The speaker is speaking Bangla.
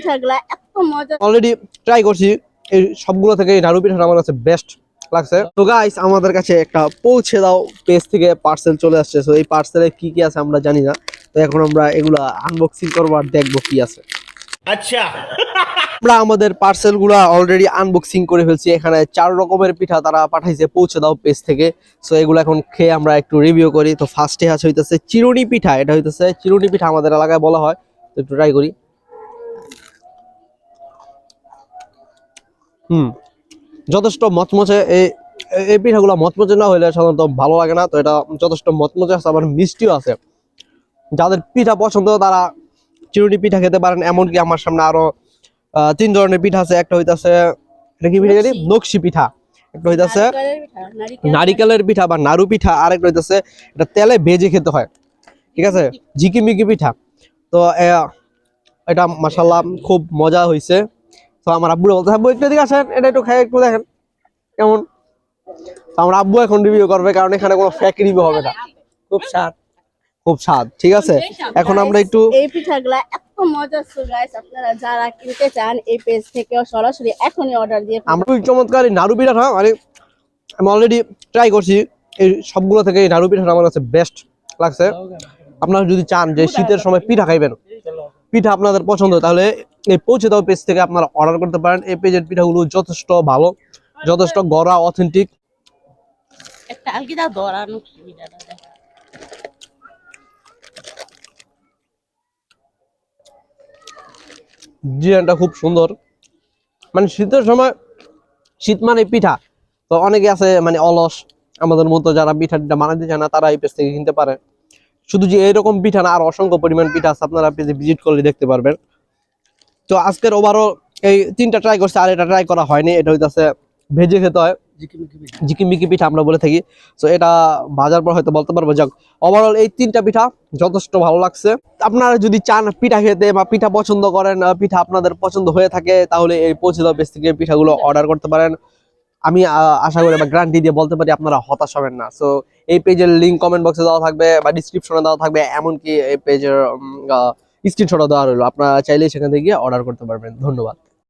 পিঠাগুলা এত মজা। অলরেডি ট্রাই করছি, এই সবগুলো থেকে এই নাড়ু পিঠাটা আমার কাছে বেস্ট লাগছে। তো গাইস, আমাদের কাছে একটা পৌঁছে দাও পেজ থেকে পার্সেল চলে আসছে। তো এই পার্সেলে কি কি আছে আমরা জানি না, তো এখন আমরা এগুলা আনবক্সিং করবো আর দেখবো কি আছে। আচ্ছা, আমরা আমাদের পার্সেল গুলা অলরেডি আনবক্সিং করে ফেলছি। এখানে 4 রকমের পিঠা তারা পাঠাইছে পৌঁছে দাও পেজ থেকে। সো এগুলো এখন খেয়ে আমরা একটু রিভিউ করি। তো ফার্স্টে আছে হইতেছে চিরুনি পিঠা। এটা হইতেছে চিরুনি পিঠা, আমাদের এলাকায় বলা হয়। তো একটু ট্রাই করি। যথেষ্ট মচমচে। এই পিঠাগুলো মচমচে না হইলে সাধারণত ভালো লাগে না। তো এটা যথেষ্ট মচমচে আছে, আবার মিষ্টিও আছে। যাদের পিঠা পছন্দ তারা চিরুনি পিঠা খেতে পারেন। এমনকি আমার সামনে আরো 3 ধরনের পিঠা আছে। একটা হইতাছে, এটা কি পিঠা জানি, নকশি পিঠা। একটা হইতাছে নারিকেলের পিঠা বা নাড়ু পিঠা। আর একটা হইতাছে এটা তেলে ভেজে খেতে হয়, ঠিক আছে, ঝিকিমিকি পিঠা। তো এটা মাশাআল্লাহ খুব মজা হয়েছে। তো আমার আব্বুরা বলতে আব্বু একটু এদিকে আসেন, এটা একটু খাই, একটু দেখেন কেমন। তো আমার আব্বু এখন রিভিউ করবে, কারণ এখানে কোনো ফেক রিভিউ হবে না। খুব স্বাদ, খুব স্বাদ, ঠিক আছে। এখন আমরা একটু এই পিঠাগুলা এত মজা ছিল গাইস, আপনারা যারা কিনতে চান এই পেজ থেকে সরাসরি এখনই অর্ডার দিয়ে আমরা চমৎকার এই নাড়ু পিঠাটা আমি অলরেডি ট্রাই করছি। এই সবগুলো থেকে এই নাড়ু পিঠাটা আমার কাছে বেস্ট লাগছে। আপনারা যদি চান যে শীতের সময় পিঠা খাইবেন, পিঠা আপনাদের পছন্দ, তাহলে এই পৌঁছে দাও পেজ থেকে আপনারা অর্ডার করতে পারেন। এই পেজের পিঠাগুলো যথেষ্ট ভালো, যথেষ্ট গড়া, অথেন্টিক। একটা আলগিদা দরানো পিঠাটা দেখা। ডিজাইনটা খুব সুন্দর। মানে শীতের সময়, শীত মানে পিঠা, তো অনেকে আছে মানে অলস আমাদের মতো, যারা পিঠাটা বানাতে চায় না, তারা এই পেজ থেকে কিনতে পারে। শুধু যে এইরকম পিঠা না, আর অসংখ্য পরিমাণ পিঠা আছে, আপনারা পেজে ভিজিট করলে দেখতে পারবেন। তো আজকের ওভারঅল এই 3টা ট্রাই করছে, আর এটা ট্রাই করা হয়নি। এটা হইতাছে ভেজে খেতে হয়, ঝিকিমিকি পিঠা আমরা বলে থাকি। তো এটা ভাজার পর হয়তো বলতে পারবো। যাক, ওভারঅল এই 3টা পিঠা যথেষ্ট ভালো লাগছে। আপনারা যদি চান পিঠা খেতে বা পিঠা পছন্দ করেন, পিঠা আপনাদের পছন্দ হয়ে থাকে, তাহলে এই পৌঁছে দাও পেজ থেকে পিঠাগুলো অর্ডার করতে পারেন। আমি আশা করি বা গ্যারান্টি দিয়ে বলতে পারি আপনারা হতাশ হবেন না। সো এই পেজের লিঙ্ক কমেন্ট বক্সে দেওয়া থাকবে বা ডিসক্রিপশনে দেওয়া থাকবে, এমনকি এই পেজের স্ক্রিনশটও দেওয়া রইলো। আপনারা চাইলেই সেখান থেকে গিয়ে অর্ডার করতে পারবেন। ধন্যবাদ।